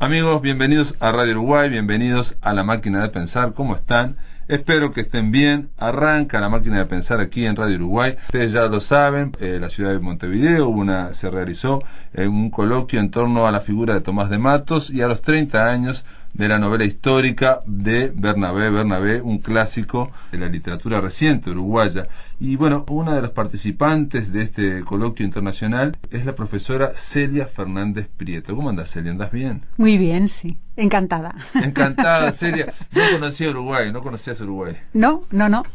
Amigos, bienvenidos a Radio Uruguay, bienvenidos a La Máquina de Pensar. ¿Cómo están? Espero que estén bien. Arranca La Máquina de Pensar aquí en Radio Uruguay. Ustedes ya lo saben, la ciudad de Montevideo se realizó un coloquio en torno a la figura de Tomás de Matos y a los 30 años de la novela histórica de Bernabé, un clásico de la literatura reciente uruguaya. Y bueno, una de las participantes de este coloquio internacional es la profesora Celia Fernández Prieto. ¿Cómo andás, Celia? ¿Andás bien? Muy bien, sí. Encantada. Encantada, Celia. No conocía Uruguay, no conocías Uruguay. No,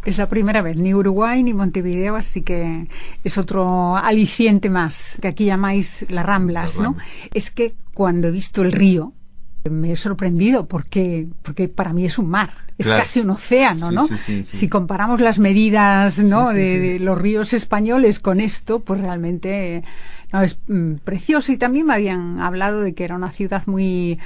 es la primera vez, ni Uruguay ni Montevideo, así que es otro aliciente más, que aquí llamáis las Ramblas, ¿no? Es que cuando he visto el río, me he sorprendido porque para mí es un mar, es claro, casi un océano, ¿no? Sí. Si comparamos las medidas, ¿no? de los ríos españoles con esto, pues realmente no, es precioso. Y también me habían hablado de que era una ciudad muy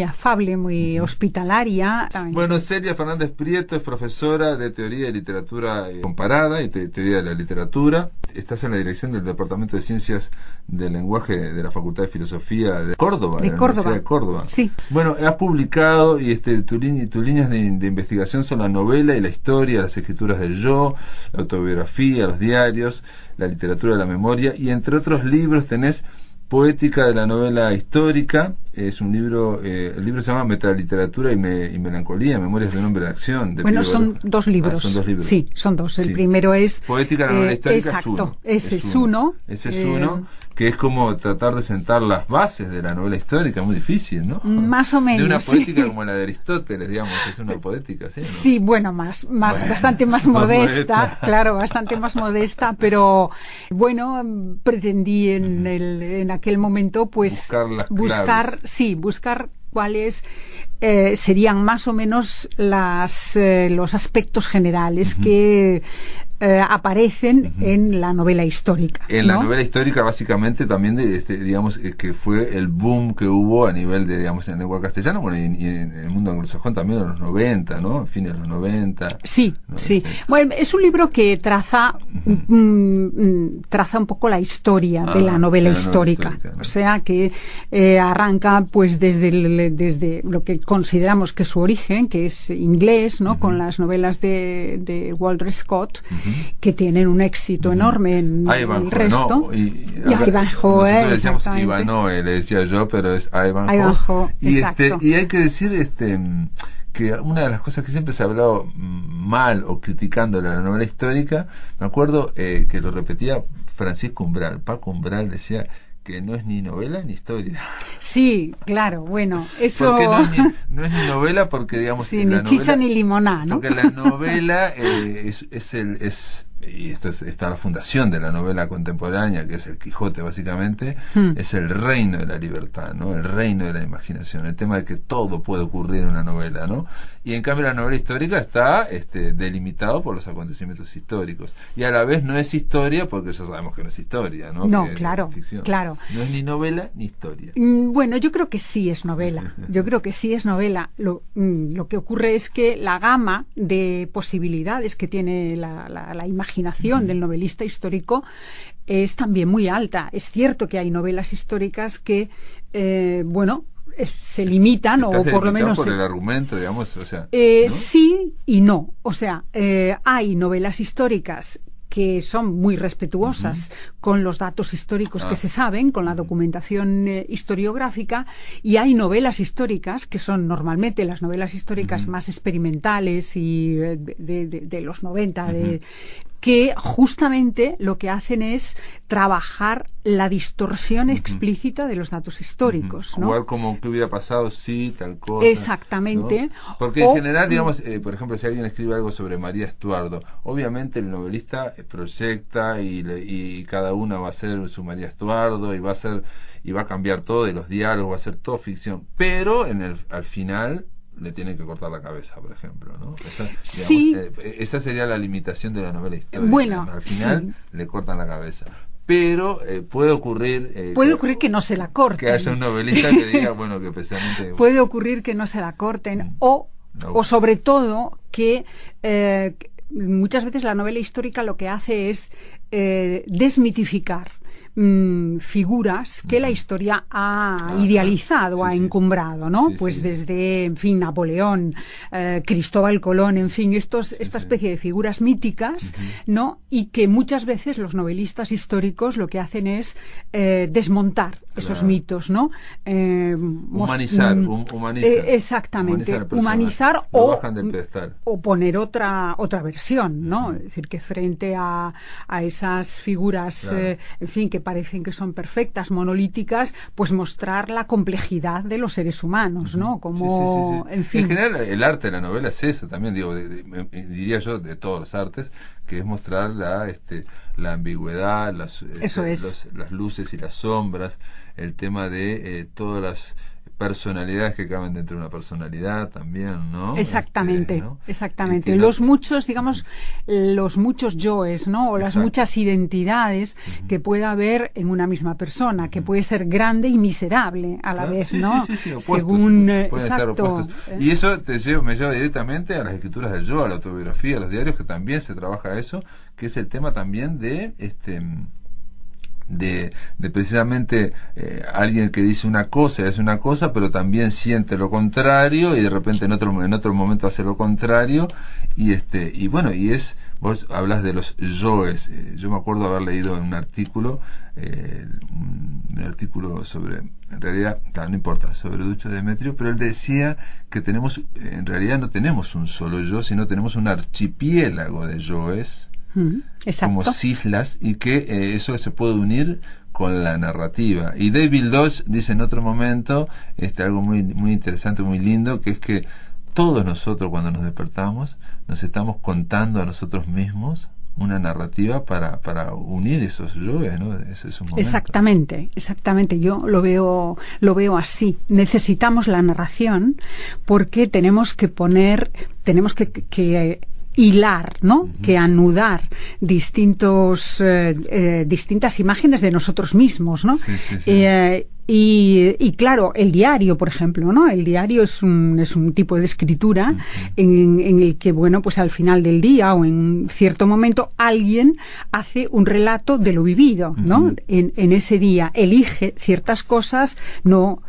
afable, muy hospitalaria. Bueno, Celia Fernández Prieto es profesora de Teoría de Literatura Comparada y Teoría de la Literatura. Estás en la dirección del Departamento de Ciencias del Lenguaje de la Facultad de Filosofía de Córdoba, de la Universidad de Córdoba. Sí. Bueno, has publicado y tus líneas de investigación son la novela y la historia, las escrituras del yo, la autobiografía, los diarios, la literatura de la memoria y entre otros libros tenés Poética de la novela histórica, es un libro, el libro se llama Metaliteratura y Melancolía, Memorias de un hombre de acción. Bueno, son dos libros. Son dos libros. Sí, son dos. El primero es Poética de la novela histórica. Exacto, ese es uno. Ese es uno, que es como tratar de sentar las bases de la novela histórica, muy difícil, ¿no? Más o menos. De una poética como la de Aristóteles, digamos, que es una poética, ¿sí? ¿no? Sí, bueno, bastante más modesta, claro, bastante más modesta, pero bueno, pretendí en aquel momento, pues, buscar cuáles serían más o menos los aspectos generales que aparecen en la novela histórica. En la novela histórica, básicamente, también digamos que fue el boom que hubo a nivel de, digamos, en lengua castellana, bueno, y en el mundo anglosajón también en los 90, ¿no? En fines de los 90. Sí, ¿no? Sí. Bueno, es un libro que traza un poco la historia de la novela histórica. ¿No? O sea, que arranca, pues, desde lo que consideramos que es su origen, que es inglés, ¿no? Con las novelas de Walter Scott, que tienen un éxito enorme en el resto. ¿No? Y Ivanhoe, nosotros decíamos Ivanhoe, le decía yo, pero es Ivanhoe. Y hay que decir que una de las cosas que siempre se ha hablado mal o criticando la novela histórica, me acuerdo que lo repetía Francisco Umbral. Paco Umbral decía que no es ni novela ni historia. Sí, claro, bueno, eso... Porque no es ni novela porque, digamos... Sí, ni chicha ni limoná, ¿no? Porque la novela y esto está la fundación de la novela contemporánea, que es el Quijote, básicamente, es el reino de la libertad, ¿no? El reino de la imaginación, el tema de que todo puede ocurrir en una novela, ¿no? Y en cambio la novela histórica está delimitado por los acontecimientos históricos. Y a la vez no es historia porque ya sabemos que no es historia, ¿no? No, que claro, es ficción. Claro. No es ni novela ni historia. Bueno, yo creo que sí es novela. Yo creo que sí es novela. Lo que ocurre es que la gama de posibilidades que tiene la imaginación del novelista histórico es también muy alta. Es cierto que hay novelas históricas que, se limitan o por lo menos... por el argumento, digamos, o sea... ¿no? Sí y no. O sea, hay novelas históricas que son muy respetuosas con los datos históricos que se saben, con la documentación historiográfica, y hay novelas históricas que son normalmente las novelas históricas más experimentales y de los 90, que justamente lo que hacen es trabajar la distorsión explícita de los datos históricos, ¿no? Jugar como que hubiera pasado, sí, tal cosa. Exactamente. ¿No? Porque en general, digamos, por ejemplo, si alguien escribe algo sobre María Estuardo, obviamente el novelista proyecta y cada una va a ser su María Estuardo y va a cambiar todo de los diálogos, va a ser todo ficción, pero al final le tienen que cortar la cabeza, por ejemplo, ¿no? Esa sería la limitación de la novela histórica. Bueno, al final le cortan la cabeza. Pero puede ocurrir que no se la corten. Que haya un novelista que diga, bueno, que precisamente... Puede ocurrir que no se la corten o sobre todo que muchas veces la novela histórica lo que hace es desmitificar figuras que la historia ha idealizado, ha encumbrado, ¿no? Pues desde, en fin, Napoleón, Cristóbal Colón, en fin, esta especie de figuras míticas, ¿no? Y que muchas veces los novelistas históricos lo que hacen es desmontar esos mitos, ¿no? Humanizar. Exactamente, humanizar o bajan del pedestal. O poner otra versión, ¿no? Es decir, que frente a esas figuras, en fin, que parecen que son perfectas, monolíticas, pues mostrar la complejidad de los seres humanos, ¿no? Como, en fin. En general, el arte de la novela es eso también, digo, diría yo, de todos los artes, que es mostrar la ambigüedad, las luces y las sombras, el tema de todas las personalidades que caben dentro de una personalidad también, ¿no? Exactamente, exactamente. Los muchos, digamos, los muchos yoes, ¿no? O las muchas identidades que puede haber en una misma persona, que puede ser grande y miserable a la vez, ¿no? Opuestos, según pueden estar opuestos. Y eso me lleva directamente a las escrituras del yo, a la autobiografía, a los diarios, que también se trabaja eso, que es el tema también de precisamente alguien que dice una cosa y hace una cosa, pero también siente lo contrario, y de repente en otro momento hace lo contrario, y bueno, vos hablas de los yoes. Yo me acuerdo haber leído en un artículo sobre, en realidad, no importa, sobre Ducho Demetrio, pero él decía que en realidad no tenemos un solo yo, sino tenemos un archipiélago de yoes, como islas, y que eso se puede unir con la narrativa. Y David Lodge dice en otro momento algo muy, muy interesante, muy lindo, que es que todos nosotros, cuando nos despertamos, nos estamos contando a nosotros mismos una narrativa para unir esos yoes, ¿no? Ese es un momento. Exactamente. Yo lo veo así. Necesitamos la narración porque tenemos que hilar, ¿no? Que anudar distintas imágenes de nosotros mismos, ¿no? Y claro, el diario, por ejemplo, ¿no? El diario es un tipo de escritura en el que, bueno, pues al final del día o en cierto momento alguien hace un relato de lo vivido, ¿no? En ese día elige ciertas cosas, no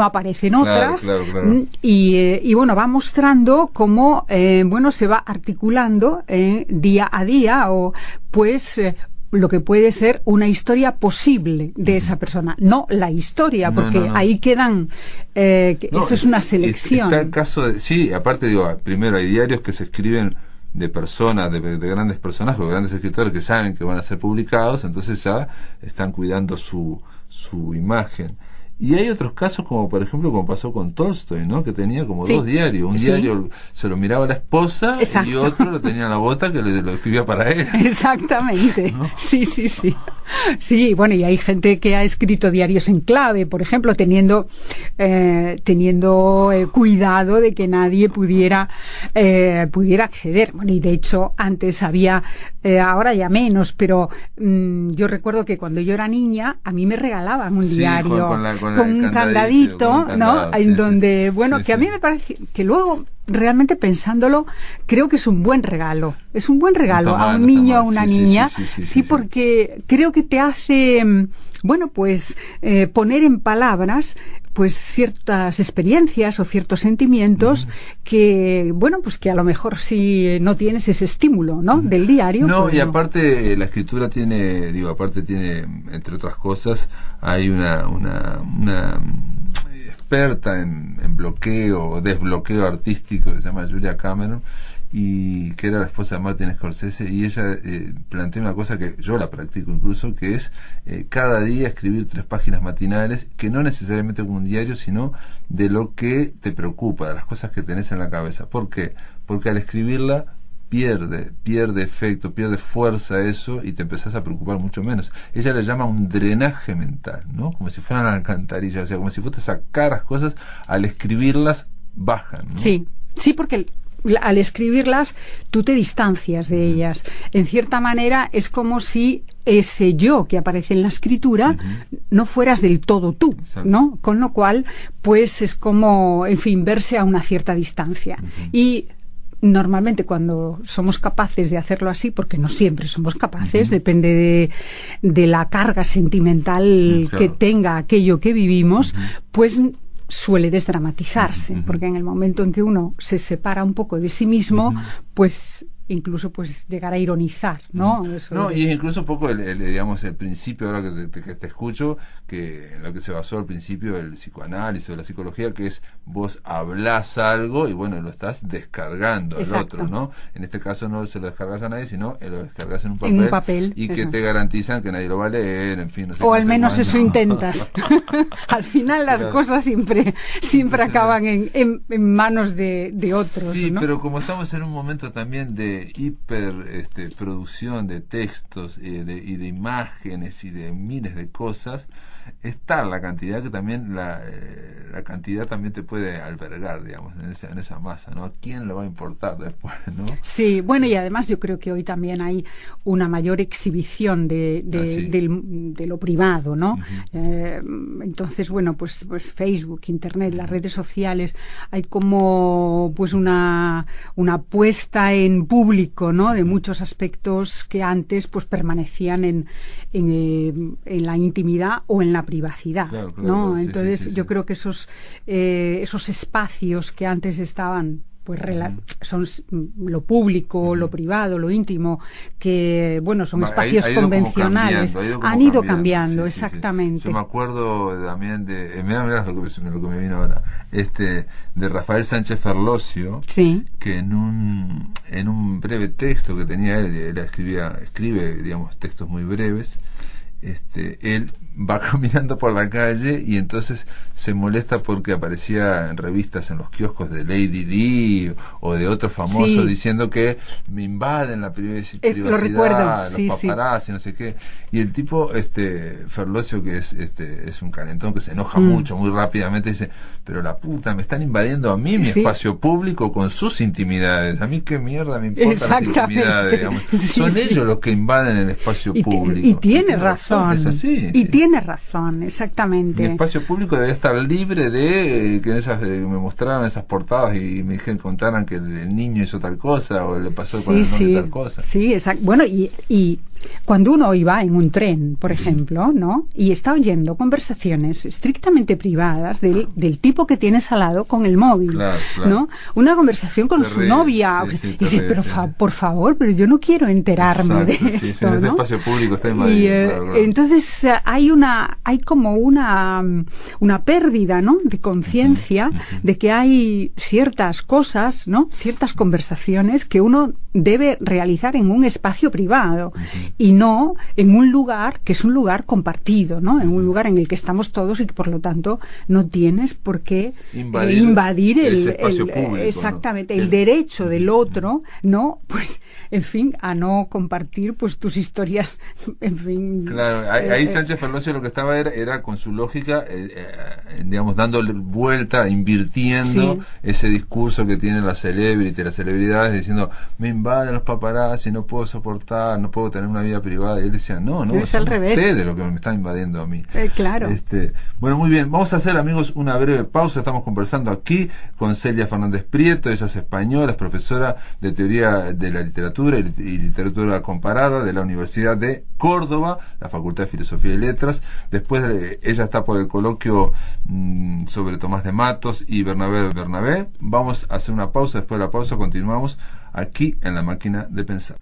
aparecen otras, claro. Y bueno, va mostrando cómo se va articulando día a día, o pues lo que puede ser una historia posible de esa persona, no la historia, porque ahí quedan eso es una selección. Está el caso de, aparte digo, primero hay diarios que se escriben de personas, de grandes personajes o grandes escritores que saben que van a ser publicados, entonces ya están cuidando su imagen. Y hay otros casos, como por ejemplo, como pasó con Tolstoy, ¿no? Que tenía como dos diarios. Un diario se lo miraba la esposa, y otro lo tenía en la bota, que lo escribía para él. Exactamente, ¿no? Sí. Sí, bueno, y hay gente que ha escrito diarios en clave, por ejemplo, teniendo cuidado de que nadie pudiera acceder. Bueno, y de hecho antes había, ahora ya menos, pero yo recuerdo que cuando yo era niña a mí me regalaban un diario con un candadito, ¿no? En donde, bueno, que a mí me parece que luego, realmente pensándolo, creo que es un buen regalo. Es un buen regalo a un niño, a una niña. Sí, porque creo que te hace, bueno, pues poner en palabras pues ciertas experiencias o ciertos sentimientos que, bueno, pues que a lo mejor si no tienes ese estímulo, ¿no? Del diario. No, pues, y aparte la escritura tiene, entre otras cosas, hay una experta en bloqueo o desbloqueo artístico, que se llama Julia Cameron, y que era la esposa de Martin Scorsese, y ella plantea una cosa que yo la practico incluso, que es cada día escribir 3 páginas matinales, que no necesariamente como un diario, sino de lo que te preocupa, de las cosas que tenés en la cabeza. ¿Por qué? Porque al escribirla pierde efecto, pierde fuerza eso, y te empezás a preocupar mucho menos. Ella le llama un drenaje mental, ¿no? Como si fueran alcantarillas, o sea, como si fuiste a sacar las cosas, al escribirlas bajan, ¿no? Sí, porque al escribirlas tú te distancias de ellas. En cierta manera es como si ese yo que aparece en la escritura no fueras del todo tú, ¿no? Con lo cual, pues es como, en fin, verse a una cierta distancia. Y normalmente cuando somos capaces de hacerlo así, porque no siempre somos capaces, depende de la carga sentimental que tenga aquello que vivimos, pues suele desdramatizarse, porque en el momento en que uno se separa un poco de sí mismo, pues incluso pues llegar a ironizar, ¿no? Eso no, y es incluso un poco digamos el principio, ahora que te escucho, que en lo que se basó al principio el psicoanálisis o la psicología, que es vos hablás algo y bueno, lo estás descargando al otro, ¿no? En este caso no se lo descargas a nadie, sino lo descargas en un papel y que te garantizan que nadie lo va a leer, en fin, no sé. O al menos eso intentas. Al final las cosas siempre acaban en manos de otros, sí, ¿no? pero como estamos en un momento también de producción de textos y de imágenes y de miles de cosas, está la cantidad que también la cantidad también te puede albergar, digamos, en esa masa, ¿no? ¿A quién le va a importar después, no? Sí, bueno, y además yo creo que hoy también hay una mayor exhibición de lo privado, ¿no? Entonces, bueno, pues Facebook, Internet, las redes sociales, hay como pues una puesta en público, ¿no? De muchos aspectos que antes pues permanecían en la intimidad o en la privacidad, claro, ¿no? Sí, entonces yo creo que esos espacios que antes estaban pues son lo público, lo privado, lo íntimo, que bueno, son espacios convencionales, han ido cambiando, exactamente. Yo me acuerdo también mirá lo que me vino ahora, de Rafael Sánchez Ferlosio, que en un breve texto que tenía él escribe, digamos, textos muy breves. Él va caminando por la calle y entonces se molesta porque aparecía en revistas en los kioscos de Lady Di o de otros famosos diciendo que me invaden la privacidad, lo recuerdo. los paparazzi, no sé qué, y el tipo Ferlosio, que es un calentón que se enoja mucho, muy rápidamente, dice, pero la puta, me están invadiendo a mí mi espacio público con sus intimidades, a mí qué mierda me importan las intimidades, digamos. Son ellos los que invaden el espacio público y tiene razón. Es así. Y tiene razón, exactamente. Mi espacio público debería estar libre de que me mostraran esas portadas y me contaran que el niño hizo tal cosa o le pasó con el nombre tal cosa. Sí, exacto. Bueno, y cuando uno iba en un tren, por ejemplo, ¿no? Y está oyendo conversaciones estrictamente privadas del tipo que tienes al lado con el móvil, ¿no? Una conversación con su novia. Y dices, pero por favor, pero yo no quiero enterarme de esto, en ¿no? este espacio público está en Madrid, entonces hay como una pérdida, ¿no? De conciencia de que hay ciertas cosas, ¿no? Ciertas conversaciones que uno debe realizar en un espacio privado y no en un lugar que es un lugar compartido, ¿no? En un lugar en el que estamos todos y que por lo tanto no tienes por qué invadir el espacio público, exactamente, ¿no? el derecho del otro, ¿no? Pues en fin, a no compartir pues tus historias, en fin. Claro, ahí Sánchez Ferlosio lo que estaba era con su lógica, digamos, dándole vuelta, invirtiendo ese discurso que tienen las celebridades, diciendo, me invaden los paparazzi, no puedo soportar, no puedo tener una vida privada. Y él decía, no, es al revés. Ustedes lo que me están invadiendo a mí. Claro. Bueno, muy bien, vamos a hacer, amigos, una breve pausa. Estamos conversando aquí con Celia Fernández Prieto. Ella es española, es profesora de teoría de la literatura y literatura comparada de la Universidad de Córdoba, la Facultad de Filosofía y Letras. Después ella está por el coloquio sobre Tomás de Matos y Bernabé. Vamos a hacer una pausa. Después de la pausa continuamos aquí en La Máquina de Pensar.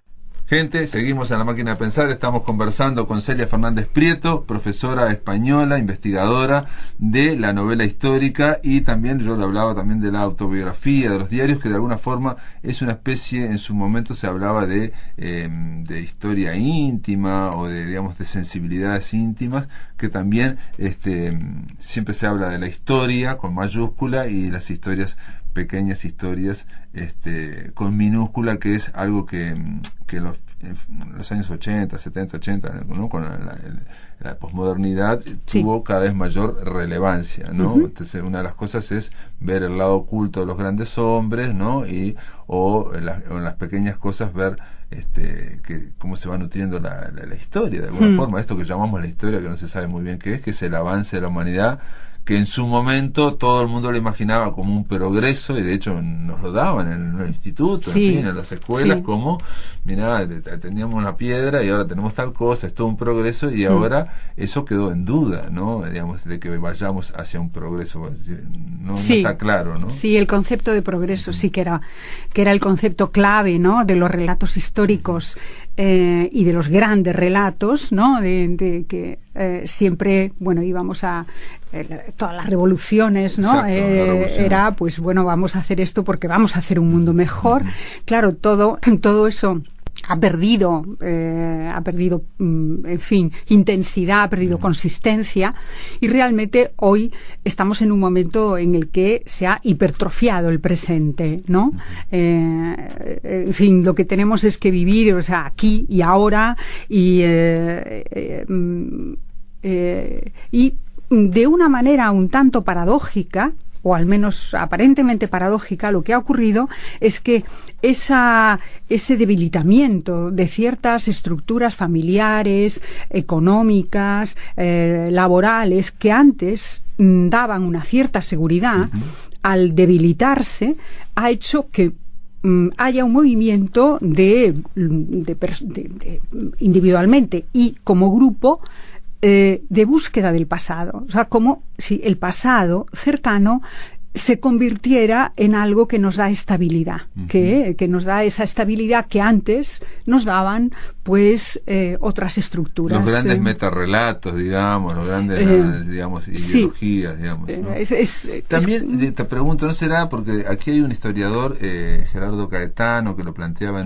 Gente, seguimos en La Máquina de Pensar. Estamos conversando con Celia Fernández Prieto, profesora española, investigadora de la novela histórica, y también yo le hablaba también de la autobiografía, de los diarios, que de alguna forma es una especie, en su momento se hablaba de historia íntima o de, digamos, de sensibilidades íntimas, que también siempre se habla de la historia con mayúscula y las historias, pequeñas historias con minúscula, que es algo que en los años 80, 70, 80, ¿no? Con la posmodernidad tuvo cada vez mayor relevancia, ¿no? Entonces, una de las cosas es ver el lado oculto de los grandes hombres, ¿no? O en las pequeñas cosas ver que cómo se va nutriendo la historia, de alguna forma, esto que llamamos la historia, que no se sabe muy bien qué es, que es el avance de la humanidad, que en su momento todo el mundo lo imaginaba como un progreso, y de hecho nos lo daban en el instituto, sí, en fin, en las escuelas, sí, como, mirá, teníamos una piedra y ahora tenemos tal cosa, es todo un progreso, y ahora eso quedó en duda, ¿no? Digamos, de que vayamos hacia un progreso, no está claro, ¿no? Sí, el concepto de progreso sí que era el concepto clave, ¿no? De los relatos históricos y de los grandes relatos, ¿no? De que siempre, bueno, íbamos a todas las revoluciones, ¿no? Exacto, era, pues bueno, vamos a hacer esto porque vamos a hacer un mundo mejor. Claro, todo eso ha perdido, en fin, intensidad, ha perdido consistencia, y realmente hoy estamos en un momento en el que se ha hipertrofiado el presente, ¿no? En fin, lo que tenemos es que vivir, o sea, aquí y ahora, y de una manera un tanto paradójica, o al menos aparentemente paradójica, lo que ha ocurrido es que ese debilitamiento de ciertas estructuras familiares, económicas, laborales, que antes daban una cierta seguridad, al debilitarse, ha hecho que haya un movimiento de individualmente y como grupo, de búsqueda del pasado. O sea, como si el pasado cercano se convirtiera en algo que nos da estabilidad, que nos da esa estabilidad que antes nos daban, pues, otras estructuras. Los grandes metarrelatos, digamos, los grandes, digamos, ideologías, sí, digamos, ¿no? También te pregunto, ¿no será? Porque aquí hay un historiador, Gerardo Caetano, que lo planteaba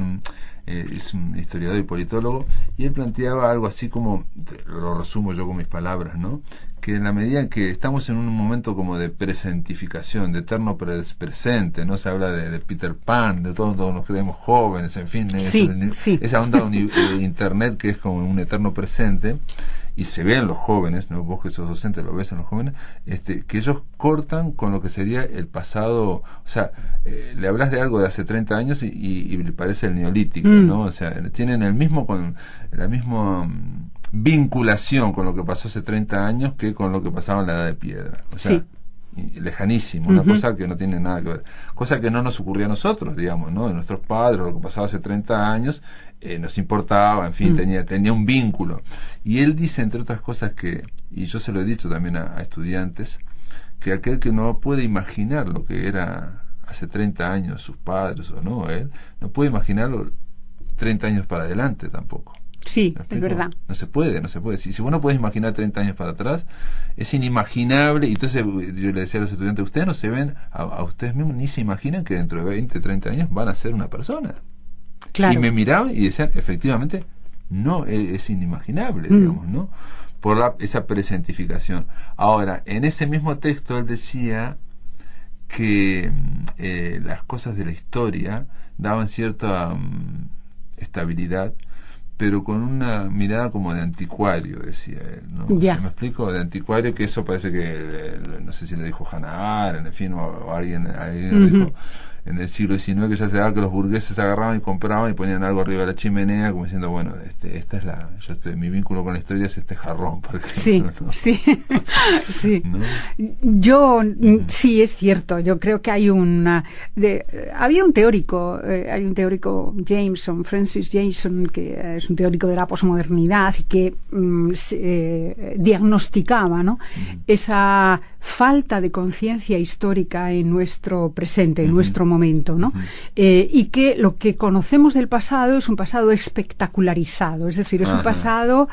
es un historiador y politólogo, y él planteaba algo así como, lo resumo yo con mis palabras, ¿no? Que en la medida en que estamos en un momento como de presentificación, de eterno presente, ¿no? Se habla de Peter Pan, de todos nos creemos jóvenes, en fin, esa onda de internet que es como un eterno presente, y se ve en los jóvenes, ¿no? Vos que sos docente lo ves en los jóvenes, que ellos cortan con lo que sería el pasado, o sea, le hablas de algo de hace 30 años y le parece el neolítico, ¿no? O sea, tienen la misma vinculación con lo que pasó hace 30 años que con lo que pasaba en la Edad de Piedra. O sea, lejanísimo, una cosa que no tiene nada que ver. Cosa que no nos ocurría a nosotros, digamos, ¿no? De nuestros padres, lo que pasaba hace 30 años, nos importaba, en fin, tenía un vínculo. Y él dice, entre otras cosas, y yo se lo he dicho también a estudiantes, que aquel que no puede imaginar lo que era hace 30 años sus padres o no, él no puede imaginarlo 30 años para adelante tampoco. Sí, es verdad. No se puede. Si vos no podés imaginar 30 años para atrás, es inimaginable. Y entonces yo le decía a los estudiantes, ustedes no se ven a ustedes mismos, ni se imaginan que dentro de 20, 30 años van a ser una persona. Claro. Y me miraban y decían, efectivamente, no, es inimaginable, digamos, ¿no? Por esa presentificación. Ahora, en ese mismo texto él decía que las cosas de la historia daban cierta estabilidad, pero con una mirada como de anticuario, decía él, ¿no? Ya. ¿Me explico? De anticuario, que eso parece que, no sé si le dijo Hannah Arendt, en fin, o alguien lo dijo en el siglo XIX, que ya se daba que los burgueses agarraban y compraban y ponían algo arriba de la chimenea, como diciendo, bueno, esta es mi vínculo con la historia es este jarrón, por ejemplo, ¿no? Sí. ¿No? Sí, es cierto. Yo creo que hay había un teórico, Francis Jameson, que es un teórico de la posmodernidad y que diagnosticaba, ¿no? Esa falta de conciencia histórica en nuestro presente, en nuestro momento, ¿no? Y que lo que conocemos del pasado es un pasado espectacularizado, es decir, es un pasado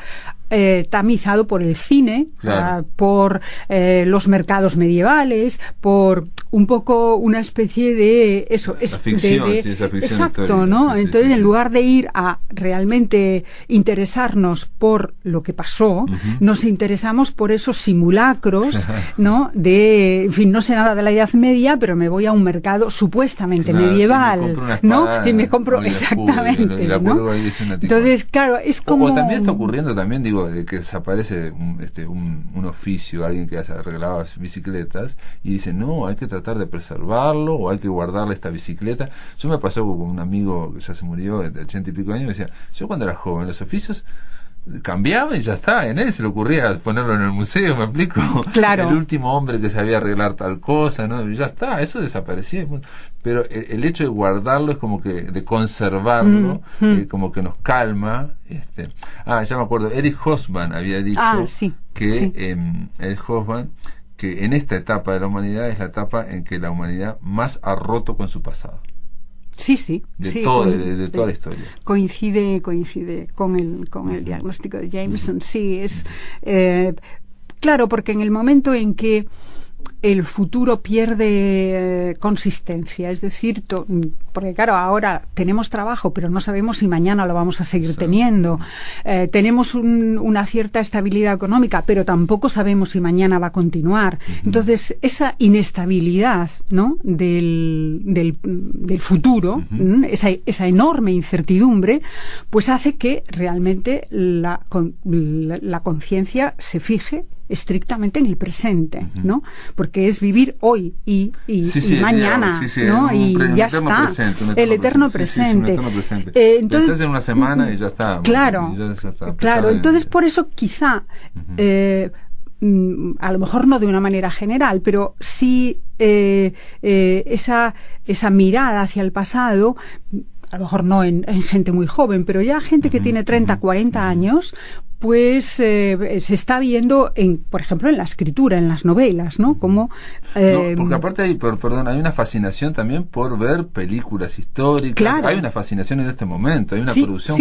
tamizado por el cine, claro, por los mercados medievales, por un poco una especie de eso, esa ficción exacto, histórica, ¿no? sí, Entonces, sí. en lugar de ir a realmente interesarnos por lo que pasó, nos interesamos por esos simulacros, ¿no? En fin, no sé nada de la Edad Media, pero me voy a un mercado supuestamente medieval, ¿no? Y me compro exactamente, ¿no? Entonces, claro, es como o también está ocurriendo también, digo, de que desaparece un oficio, alguien que arreglaba bicicletas y dice, no, hay que tratar tratar de preservarlo o hay que guardarle esta bicicleta. Yo me pasó con un amigo que ya se murió de 80 y pico años, me decía, yo cuando era joven los oficios cambiaba y ya está, en él se le ocurría ponerlo en el museo, me explico, claro. El último hombre que sabía arreglar tal cosa, ¿no? Y ya está, eso desaparecía, pero el hecho de guardarlo es como que de conservarlo, como que nos calma. Ya me acuerdo, Eric Hobsbawm había dicho que Eric Hobsbawm, que en esta etapa de la humanidad es la etapa en que la humanidad más ha roto con su pasado. Sí. De toda la historia. Coincide con el diagnóstico de Jameson. Sí, es claro, porque en el momento en que el futuro pierde consistencia, es decir, porque claro, ahora tenemos trabajo, pero no sabemos si mañana lo vamos a seguir teniendo. Tenemos una cierta estabilidad económica, pero tampoco sabemos si mañana va a continuar. Entonces, esa inestabilidad, ¿no?, del futuro, esa enorme incertidumbre, pues hace que realmente la conciencia se fije estrictamente en el presente, ¿no? Porque es vivir hoy y mañana, ¿no? Y ya está. El eterno presente. Entonces, pensás en una semana y ya está. Claro, claro. Entonces, por eso quizá, a lo mejor no de una manera general, pero sí esa mirada hacia el pasado, a lo mejor no en gente muy joven, pero ya gente que tiene 30, 40 años, pues se está viendo, por ejemplo, en la escritura, en las novelas, ¿no? Como, porque aparte hay una fascinación también por ver películas históricas. Claro. Hay una fascinación en este momento, hay una producción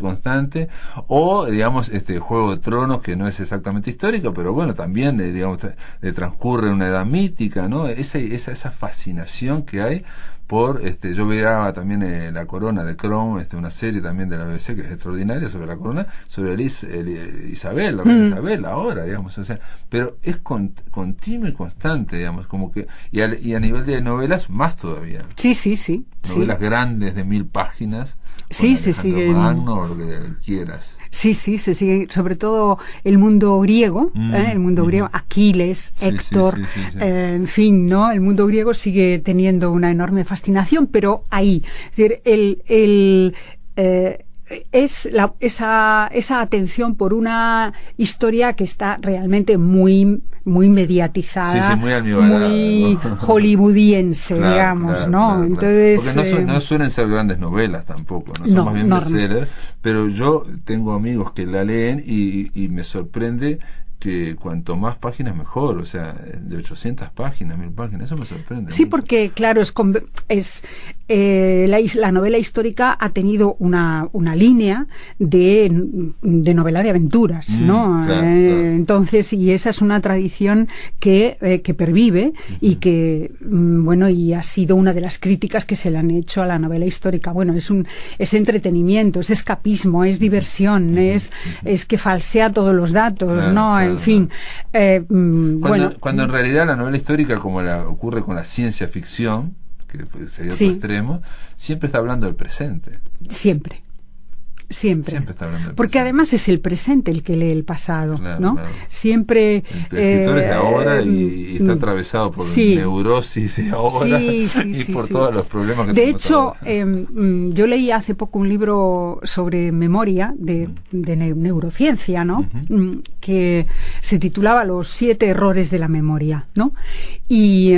constante, o, digamos, Juego de Tronos, que no es exactamente histórico, pero bueno, también, digamos, transcurre una edad mítica, ¿no? Esa fascinación que hay por, yo veía también La Corona de Crown, una serie también de la BBC que es extraordinaria sobre la corona, sobre Isabel, la reina Isabel, ahora, digamos, o sea, pero es continuo y constante, digamos, como que, y a nivel de novelas, más todavía. Sí. Novelas grandes de 1000 páginas. Sí, se sigue. O lo que quieras. Sí, se sigue, sobre todo el mundo griego, Aquiles, Héctor, en fin, ¿no? El mundo griego sigue teniendo una enorme fascinación, pero ahí, es decir, esa atención por una historia que está realmente muy mediatizada, muy hollywoodiense, digamos, ¿no? Claro. Entonces, porque no suelen ser grandes novelas tampoco, no son más bien bestsellers, pero yo tengo amigos que la leen y me sorprende que cuanto más páginas mejor, o sea, de 800 páginas, 1000 páginas, eso me sorprende. Sí, mucho. Porque claro, la novela histórica ha tenido una línea de novela de aventuras, ¿no? Claro. Entonces, y esa es una tradición que pervive y que, y ha sido una de las críticas que se le han hecho a la novela histórica. Bueno, es entretenimiento, es escapismo, es diversión, es que falsea todos los datos, ¿no? En fin. Cuando en realidad la novela histórica, como ocurre con la ciencia ficción, que sería otro extremo, siempre está hablando del presente. Siempre está hablando del porque presente. Además es el presente el que lee el pasado, ¿no? Claro. Siempre el escritor es de ahora y está atravesado por neurosis de ahora y por todos los problemas que de hecho yo leí hace poco un libro sobre memoria de neurociencia, ¿no? Que se titulaba Los 7 errores de la memoria, ¿no? Y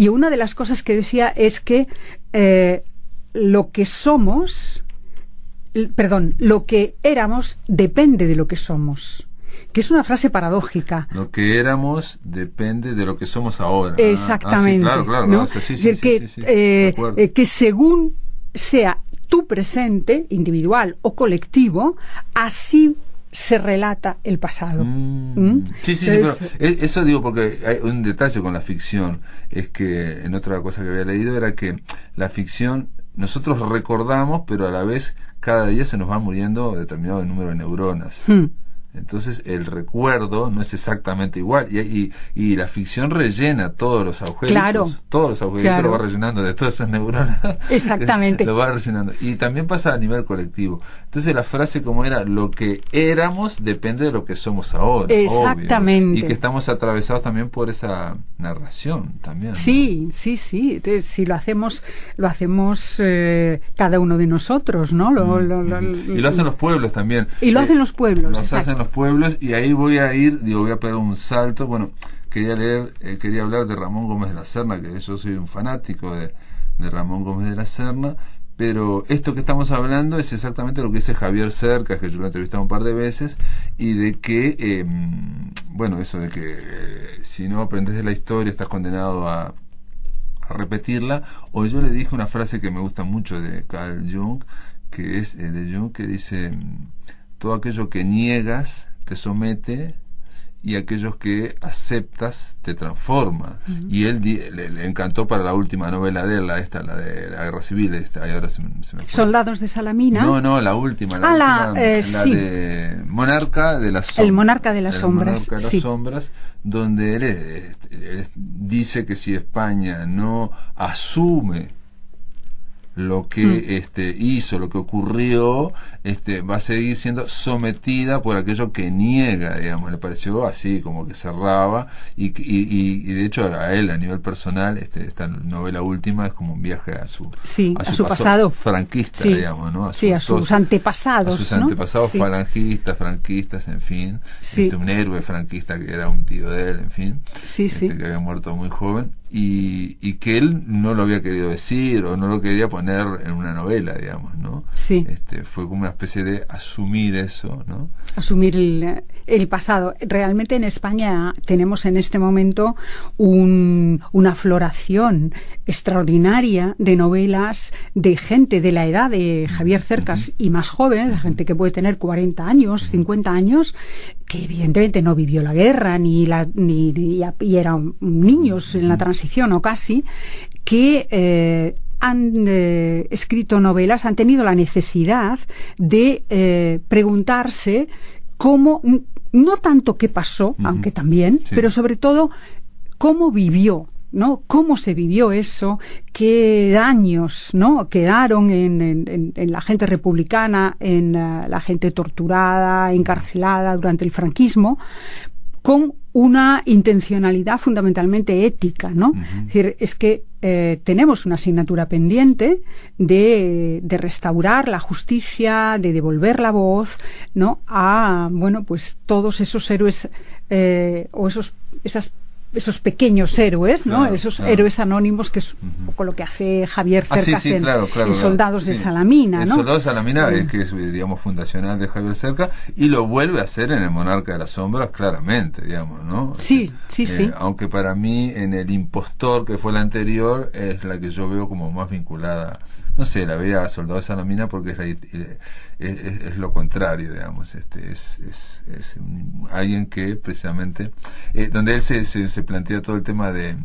una de las cosas que decía es que lo que éramos depende de lo que somos. Que es una frase paradójica. Lo que éramos depende de lo que somos ahora. Exactamente. Claro, ¿no? Que según sea tu presente, individual o colectivo, así se relata el pasado. Pero eso digo porque hay un detalle con la ficción, es que en otra cosa que había leído era que la ficción nosotros recordamos, pero a la vez cada día se nos va muriendo determinado número de neuronas. Entonces el recuerdo no es exactamente igual y la ficción rellena todos los agujeritos, lo va rellenando de todas esas neuronas. Exactamente. Lo va rellenando. Y también pasa a nivel colectivo. Entonces la frase como era, lo que éramos depende de lo que somos ahora. Exactamente. Obvio. Y que estamos atravesados también por esa narración también, ¿no? Sí. Entonces, si lo hacemos cada uno de nosotros, ¿no? Y lo hacen los pueblos también. Y lo hacen los pueblos. Los hacen los pueblos, y ahí voy a pegar un salto. Bueno, quería hablar de Ramón Gómez de la Serna, que yo soy un fanático de Ramón Gómez de la Serna, pero esto que estamos hablando es exactamente lo que dice Javier Cercas, que yo lo he entrevistado un par de veces, y de que, eso de que si no aprendes de la historia estás condenado a repetirla. O yo le dije una frase que me gusta mucho de Carl Jung, que es de Jung, que dice: todo aquello que niegas te somete, y aquellos que aceptas te transforma. Y él le encantó para la última novela de él, la de la Guerra Civil, ahora se me fue. Soldados de Salamina. No, la última, sí. De Monarca de las Sombras. El Monarca de las Sombras. Monarca de las Sombras, donde él dice que si España no asume lo que hizo, lo que ocurrió, va a seguir siendo sometida por aquello que niega, digamos. Le pareció así, como que cerraba, y de hecho a él, a nivel personal, esta novela última es como un viaje a su pasado franquista, sí, digamos, ¿no? A sus antepasados. A sus antepasados, ¿no? Falangistas, franquistas, en fin. Un héroe franquista que era un tío de él, en fin. Que había muerto muy joven. Y que él no lo había querido decir, o no lo quería poner en una novela, digamos, ¿no? Sí. Fue como una especie de asumir eso, ¿no? Asumir el pasado. Realmente en España tenemos en este momento una floración extraordinaria de novelas de gente de la edad de Javier Cercas y más joven, gente que puede tener 40 años, 50 años, que evidentemente no vivió la guerra y eran niños en la transición o casi, que han escrito novelas, han tenido la necesidad de preguntarse cómo, no tanto qué pasó, aunque también, pero sobre todo cómo vivió, ¿no? Cómo se vivió eso, qué daños, ¿no?, quedaron en la gente republicana, en la gente torturada, encarcelada durante el franquismo, con una intencionalidad fundamentalmente ética, ¿no? Es decir, es que tenemos una asignatura pendiente de restaurar la justicia, de devolver la voz, ¿no?, a, pues todos esos héroes o esos pequeños héroes, ¿no? Claro, esos héroes anónimos, que es un poco lo que hace Javier Cercas en Soldados de Salamina, ¿no? El Soldado de Salamina es que es, digamos, fundacional de Javier Cercas, y lo vuelve a hacer en el Monarca de las Sombras, claramente, digamos, ¿no? Sí. Aunque para mí, en El Impostor, que fue la anterior, es la que yo veo como más vinculada. No sé, la veía a Soldado de Salamina porque es lo contrario, digamos. Es alguien que precisamente donde él se plantea todo el tema de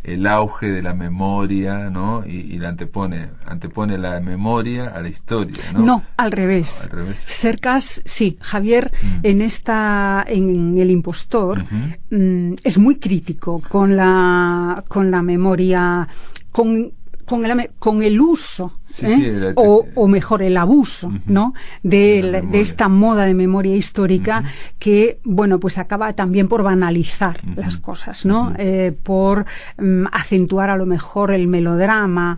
el auge de la memoria, ¿no? Y la antepone la memoria a la historia, ¿no? No, al revés. Cercas, sí, Javier en El Impostor es muy crítico con la memoria, con el uso, o mejor, el abuso, ¿no?, de esta moda de memoria histórica, que, pues acaba también por banalizar las cosas, ¿no? Por acentuar a lo mejor el melodrama,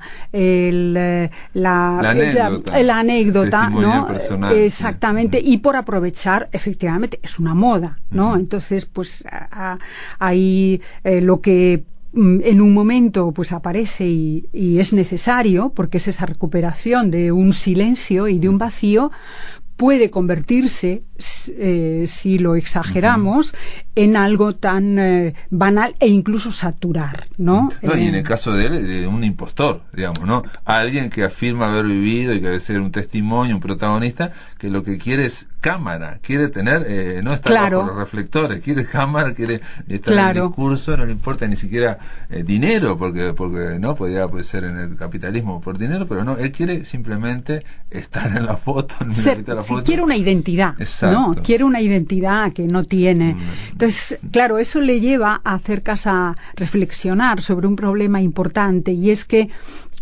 la anécdota, ¿no? Personal, exactamente, y por aprovechar, efectivamente, es una moda, ¿no? Entonces, ahí lo que en un momento aparece y es necesario, porque es esa recuperación de un silencio y de un vacío, puede convertirse, si lo exageramos, en algo tan banal e incluso saturar, ¿no? Y en el caso de él, de un impostor, digamos, ¿no? Alguien que afirma haber vivido y que debe ser un testimonio, un protagonista, que lo que quiere es cámara, quiere tener, no estar Claro. bajo los reflectores, quiere cámara, quiere estar Claro. en el discurso, no le importa ni siquiera dinero, porque no puede ser en el capitalismo por dinero, pero no, él quiere simplemente estar en la foto, quiere una identidad, exacto, ¿no? Quiere una identidad que no tiene. Entonces, claro, eso le lleva a hacer a reflexionar sobre un problema importante, y es que,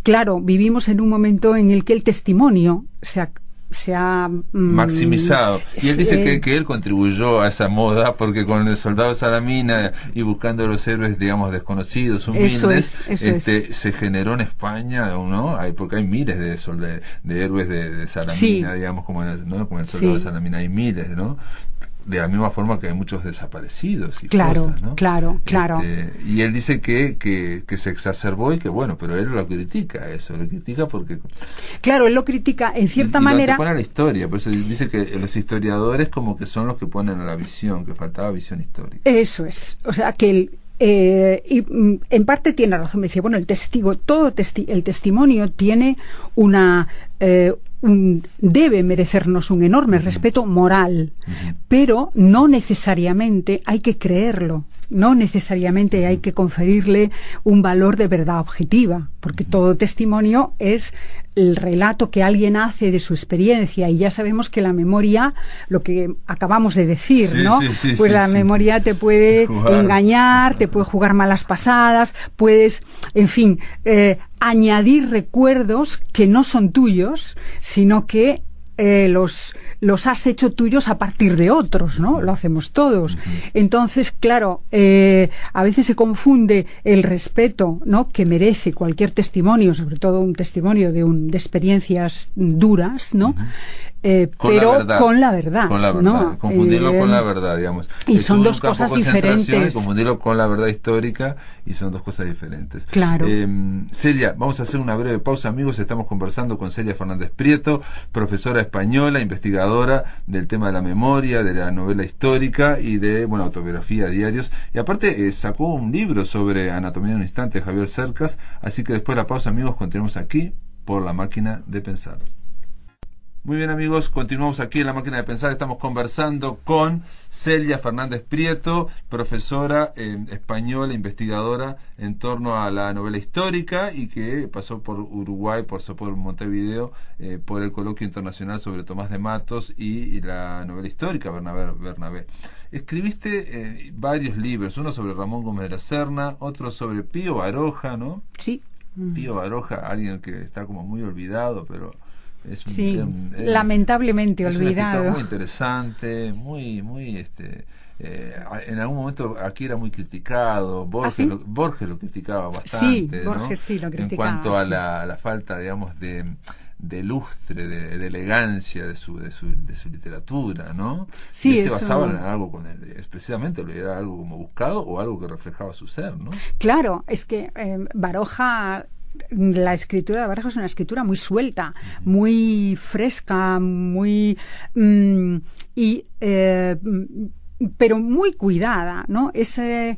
claro, vivimos en un momento en el que el testimonio se ha maximizado. Y él dice que él contribuyó a esa moda, porque con el soldado Salamina y buscando a los héroes, digamos, desconocidos, humildes, se generó en España, ¿no? Porque hay miles de héroes de Salamina, digamos, como el soldado Salamina, hay miles, ¿no? De la misma forma que hay muchos desaparecidos y cosas, ¿no? Claro. Y él dice que se exacerbó y que bueno, pero él lo critica eso, lo critica porque... Claro, él lo critica en cierta manera... Lo pone a la historia, por eso dice que los historiadores como que son los que ponen a la visión, que faltaba visión histórica. Eso es, o sea que él... y en parte tiene razón, me dice, bueno, el testimonio tiene una... debe merecernos un enorme respeto moral, pero no necesariamente hay que creerlo, no necesariamente hay que conferirle un valor de verdad objetiva, porque todo testimonio es el relato que alguien hace de su experiencia, y ya sabemos que la memoria, lo que acabamos de decir, ¿no? Pues la memoria te puede engañar, te puede jugar malas pasadas, puedes, en fin, añadir recuerdos que no son tuyos, sino que los has hecho tuyos a partir de otros, ¿no? Lo hacemos todos. Entonces, claro, a veces se confunde el respeto, ¿no?, que merece cualquier testimonio, sobre todo un testimonio de experiencias duras, ¿no? Pero con la verdad, ¿no? Confundirlo con la verdad, digamos. Y son dos cosas diferentes. Confundirlo con la verdad histórica, y son dos cosas diferentes. Claro. Celia, vamos a hacer una breve pausa, amigos. Estamos conversando con Celia Fernández Prieto, profesora española, investigadora del tema de la memoria, de la novela histórica y de, autobiografía, diarios. Y aparte sacó un libro sobre anatomía de un instante de Javier Cercas. Así que después de la pausa, amigos, continuamos aquí por La Máquina de Pensar. Muy bien, amigos, continuamos aquí en La Máquina de Pensar. Estamos conversando con Celia Fernández Prieto, profesora española, investigadora en torno a la novela histórica, y que pasó por Uruguay, pasó por Montevideo, por el coloquio internacional sobre Tomás de Matos y la novela histórica Bernabé. Escribiste varios libros, uno sobre Ramón Gómez de la Serna, otro sobre Pío Baroja, ¿no? Sí. Pío Baroja, alguien que está como muy olvidado, pero... lamentablemente olvidado. Es muy interesante, muy en algún momento aquí era muy criticado. Borges lo criticaba bastante, Borges sí lo criticaba, en cuanto a la falta, digamos, de lustre, de elegancia de su literatura, ¿no? Sí, y se basaba en algo precisamente era algo como buscado o algo que reflejaba su ser, ¿no? Claro, es que Baroja, la escritura de Baroja es una escritura muy suelta, muy fresca, muy pero muy cuidada, ¿no? Esa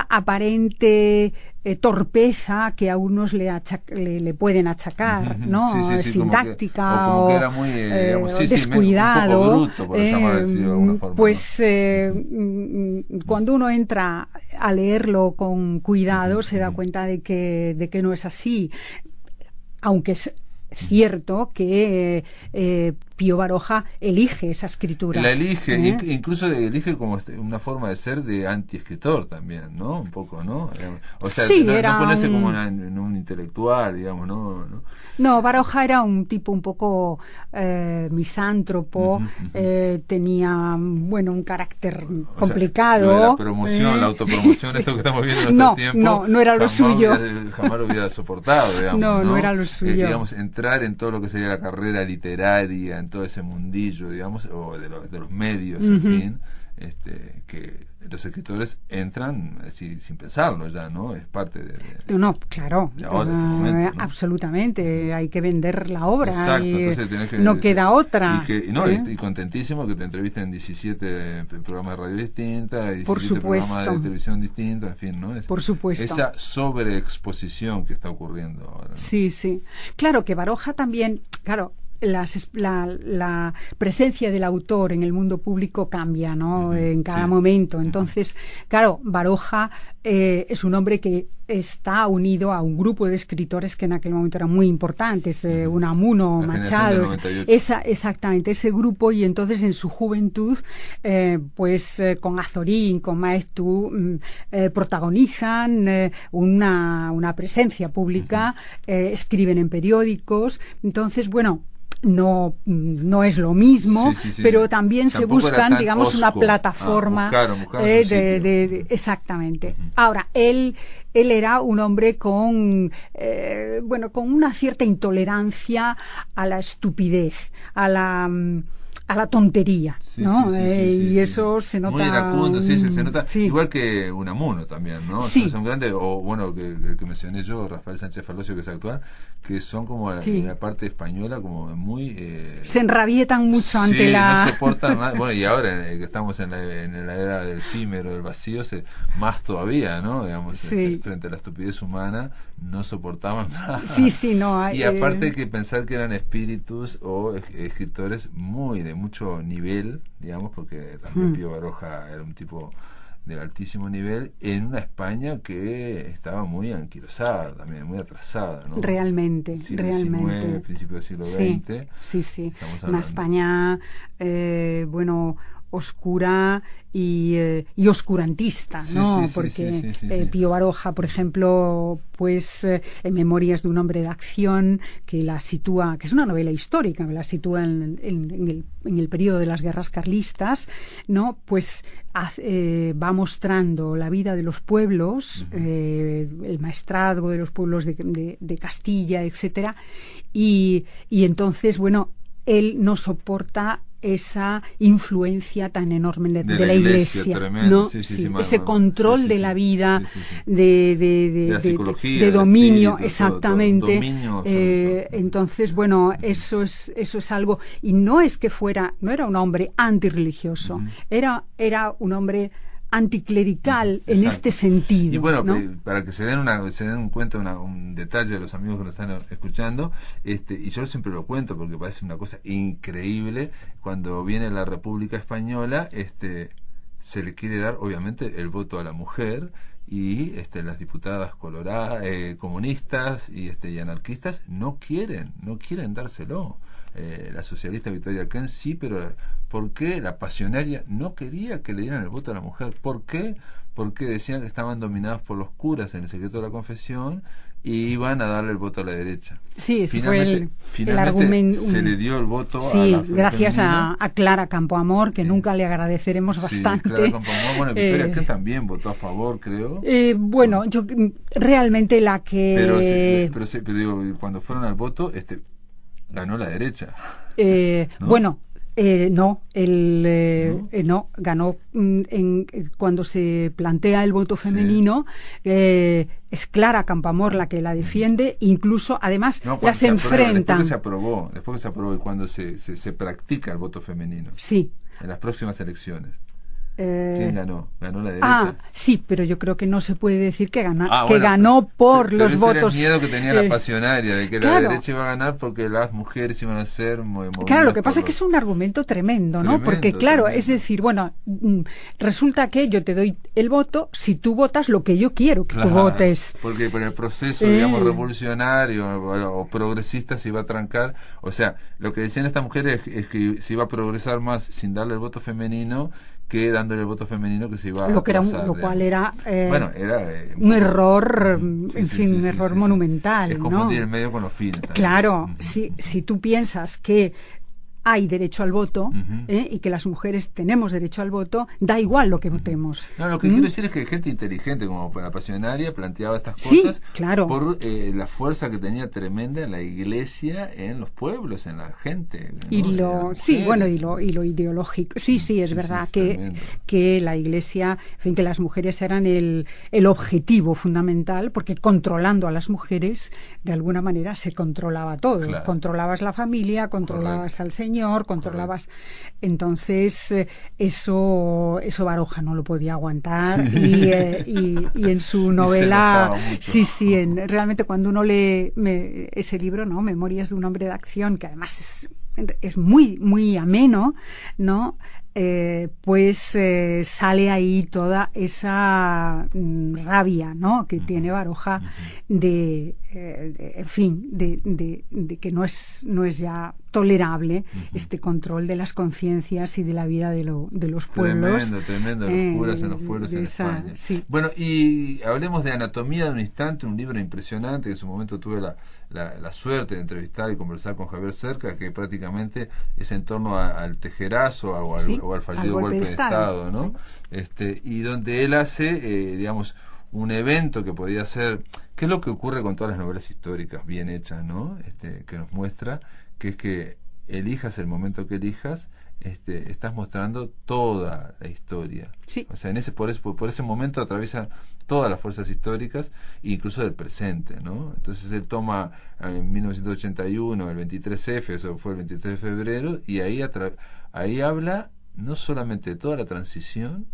aparente torpeza que a unos le pueden achacar, ¿no? Sintáctica como que era muy descuidado, un poco bruto, por llamarlo de alguna forma, pues cuando uno entra a leerlo con cuidado se da cuenta de que no es así, aunque es cierto que Pío Baroja elige esa escritura. La elige, incluso elige como una forma de ser de antiescritor también, ¿no? Un poco, ¿no? O sea, no ponerse como en un intelectual, digamos, ¿no? No, Baroja era un tipo un poco misántropo, tenía, un carácter complicado. La promoción, la autopromoción, esto que estamos viendo en nuestros tiempos. No era lo suyo. Jamás lo hubiera soportado, digamos. No era lo suyo. Digamos, entrar en todo lo que sería la carrera literaria, en todo ese mundillo, digamos, o de los medios, en fin, que los escritores entran sin pensarlo ya, ¿no? Es parte de claro, de ahora, de este momento, ¿no? Absolutamente, hay que vender la obra. Exacto, y entonces tenés que no queda otra. Y contentísimo que te entrevisten en 17 programas de radio distintas, 17 programas de televisión distintos, en fin, ¿no? Por supuesto. Esa sobreexposición que está ocurriendo ahora, ¿no? Sí. Claro que Baroja también, la presencia del autor en el mundo público cambia, ¿no? En cada momento. Entonces, claro, Baroja es un hombre que está unido a un grupo de escritores que en aquel momento eran muy importantes, Unamuno, Machado, exactamente, ese grupo, y entonces en su juventud, con Azorín, con Maeztu, protagonizan una presencia pública, escriben en periódicos, entonces, bueno, no es lo mismo, pero también tampoco se buscan, digamos, osco. Una plataforma exactamente. Ahora, él era un hombre con una cierta intolerancia a la estupidez, a la tontería, ¿no? Y eso se nota... Muy iracundo, se nota. Igual que Unamuno también, ¿no? Son grandes, o bueno, que mencioné yo, Rafael Sánchez Ferlosio, que es actual, que son como la parte española, como muy... se enrabietan mucho ante la... no soportan nada. Bueno, y ahora que estamos en la era del efímero, del vacío, más todavía, ¿no? Digamos, frente a la estupidez humana, no soportaban nada. Y aparte hay que pensar que eran espíritus o escritores de mucho nivel, digamos, porque también Pío Baroja era un tipo de altísimo nivel en una España que estaba muy anquilosada también, muy atrasada, ¿no? Realmente. Principio del siglo XX. Sí. Una España, oscura y oscurantista, ¿no? Porque Pío Baroja, por ejemplo, en Memorias de un hombre de acción, que la sitúa, que es una novela histórica, la sitúa en el periodo de las guerras carlistas, ¿no? Va mostrando la vida de los pueblos, el maestrazgo de los pueblos de Castilla, etcétera, y entonces, él no soporta esa influencia tan enorme de la Iglesia, tremendo, ¿no? Ese control de la vida, de la psicología, de dominio, espíritu, exactamente. Dominio, entonces, eso es algo, y no era un hombre antirreligioso, era un hombre anticlerical en este sentido. Y bueno, ¿no? para que se den cuenta un detalle de los amigos que nos están escuchando, y yo siempre lo cuento porque parece una cosa increíble, cuando viene la República Española, se le quiere dar obviamente el voto a la mujer, y las diputadas comunistas y anarquistas no quieren dárselo. La socialista Victoria Kent sí, pero ¿por qué la pasionaria no quería que le dieran el voto a la mujer? ¿Por qué? Porque decían que estaban dominados por los curas en el secreto de la confesión y iban a darle el voto a la derecha. Sí, ese fue el argumento. Se le dio el voto a la gracias a Clara Campoamor, que nunca le agradeceremos bastante. Clara Campoamor, Victoria Kent también votó a favor, creo. Yo realmente la que... Pero digo, cuando fueron al voto, ganó la derecha. ¿No? No, ganó cuando se plantea el voto femenino, es Clara Campoamor la que la defiende, incluso además las enfrentan. Después que se aprobó y cuando se practica el voto femenino. Sí. En las próximas elecciones. ¿Quién ganó? ¿Ganó la derecha? Sí, pero yo creo que no se puede decir que ganó por los votos. Era el miedo que tenía la pasionaria, de que la derecha iba a ganar porque las mujeres iban a ser Claro, lo que pasa es que es un argumento tremendo, ¿no? Porque es decir, resulta que yo te doy el voto si tú votas lo que yo quiero que tú votes. Porque por el proceso, digamos, revolucionario o progresista se iba a trancar. O sea, lo que decían estas mujeres es que se iba a progresar más sin darle el voto femenino que dándole el voto femenino que se iba a pasar, lo cual era un error, un error monumental. Es confundir el medio con los fines. Claro, si tú piensas que hay derecho al voto y que las mujeres tenemos derecho al voto, da igual lo que votemos. No, lo que quiero decir es que gente inteligente como la pasionaria planteaba estas cosas por la fuerza que tenía tremenda la Iglesia en los pueblos, en la gente, ¿no? Y lo ideológico. Es verdad que la Iglesia, que las mujeres eran el objetivo fundamental, porque controlando a las mujeres de alguna manera se controlaba todo. Controlabas la familia, controlabas al Señor, señor, controlabas. Entonces, eso Baroja no lo podía aguantar y en su novela, realmente cuando uno lee ese libro, ¿no? Memorias de un hombre de acción, que además es muy, muy ameno, ¿no? Sale ahí toda esa rabia, ¿no? Que tiene Baroja de que no es ya tolerable este control de las conciencias y de la vida de los pueblos. Tremendo, los curas en los pueblos en España. Sí. Bueno, y hablemos de Anatomía de un instante, un libro impresionante que en su momento tuve la suerte de entrevistar y conversar con Javier Cerca, que prácticamente es en torno al tejerazo o al fallido golpe de Estado, ¿no? Sí. Y donde él hace, digamos, un evento que podría ser, ¿qué es lo que ocurre con todas las novelas históricas bien hechas, ¿no? Que nos muestra que es que elijas el momento que elijas, estás mostrando toda la historia. Sí. O sea, por ese momento atraviesa todas las fuerzas históricas, incluso del presente, ¿no? Entonces él toma en 1981 el 23F, eso fue el 23 de febrero, y ahí habla no solamente de toda la transición,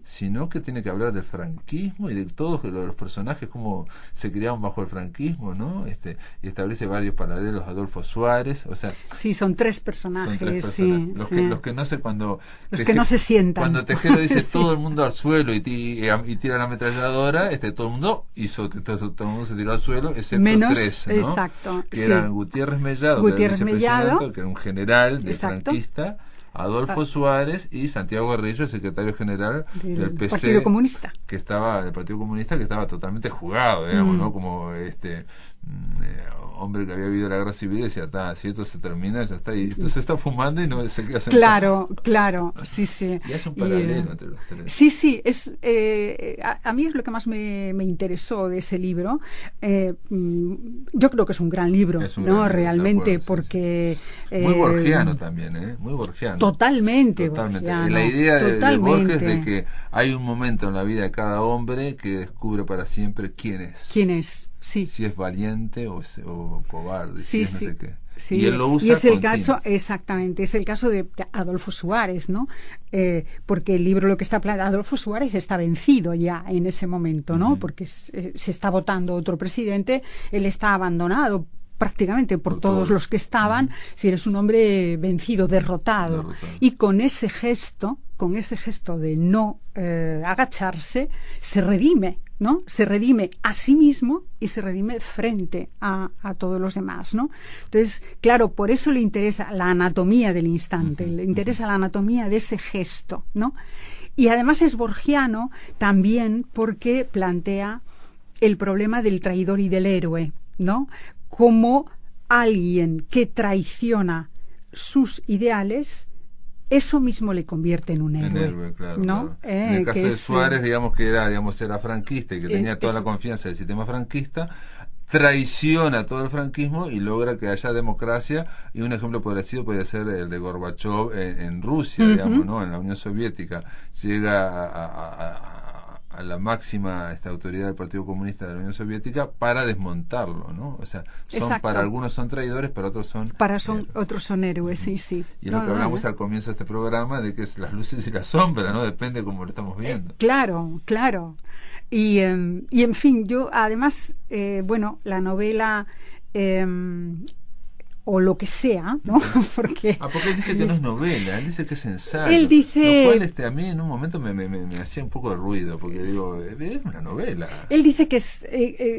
sino que tiene que hablar del franquismo y de todos los personajes, cómo se criaron bajo el franquismo, ¿no? Y establece varios paralelos a Adolfo Suárez, o sea... Sí, son tres personajes. Los que no sé cuando... que no se sientan. Cuando Tejero dice todo el mundo al suelo y tira la ametralladora, todo el mundo todo el mundo se tiró al suelo, excepto menos, tres, ¿no? Exacto. Que eran Gutiérrez Mellado, que era un general franquista, Adolfo Suárez y Santiago Arrillo, el secretario general del PC, Partido Comunista, del Partido Comunista, que estaba totalmente jugado, digamos, ¿no? Como hombre que había vivido la guerra civil, decía, si esto se termina, ya está, y esto se está fumando y no se queda sentado. Claro, sí. Y es un paralelo entre los tres. Sí, a mí es lo que más me interesó de ese libro. Yo creo que es un gran libro, ¿no? Realmente, porque... Muy borgiano también, muy borgiano. Totalmente. Borgiano, la idea de Borges de que hay un momento en la vida de cada hombre que descubre para siempre quién es. Sí. Si es valiente o cobarde, no sé qué. Sí. Y él lo usa. Y es el caso, exactamente, es el caso de Adolfo Suárez, ¿no? Porque el libro lo que está planteando, Adolfo Suárez está vencido ya en ese momento, ¿no? Porque se está votando otro presidente, él está abandonado prácticamente por todos los que estaban, si eres un hombre vencido, derrotado. Y con ese gesto de no agacharse, se redime, ¿no? Se redime a sí mismo y se redime frente a todos los demás, ¿no? Entonces, claro, por eso le interesa la anatomía del instante, le interesa la anatomía de ese gesto, ¿no? Y además es borgiano también porque plantea el problema del traidor y del héroe, ¿no? Como alguien que traiciona sus ideales, eso mismo le convierte en un héroe. Claro, ¿no? Claro. En el caso de Suárez, digamos que era franquista y que tenía toda la confianza del sistema franquista, traiciona todo el franquismo y logra que haya democracia, y un ejemplo parecido podría ser el de Gorbachev en Rusia, digamos, ¿no? En la Unión Soviética. Llega a la máxima autoridad del Partido Comunista de la Unión Soviética para desmontarlo, ¿no? O sea, para algunos son traidores, para otros son... otros son héroes, sí. Y es lo que hablamos al comienzo de este programa, de que es las luces y las sombras, ¿no? Depende cómo lo estamos viendo. Claro. Y en fin, yo además, la novela... o lo que sea, ¿no? Porque él dice que no es novela, él dice que es ensayo. Él dice... Lo cual a mí en un momento me hacía un poco de ruido, porque digo, es una novela. Él dice que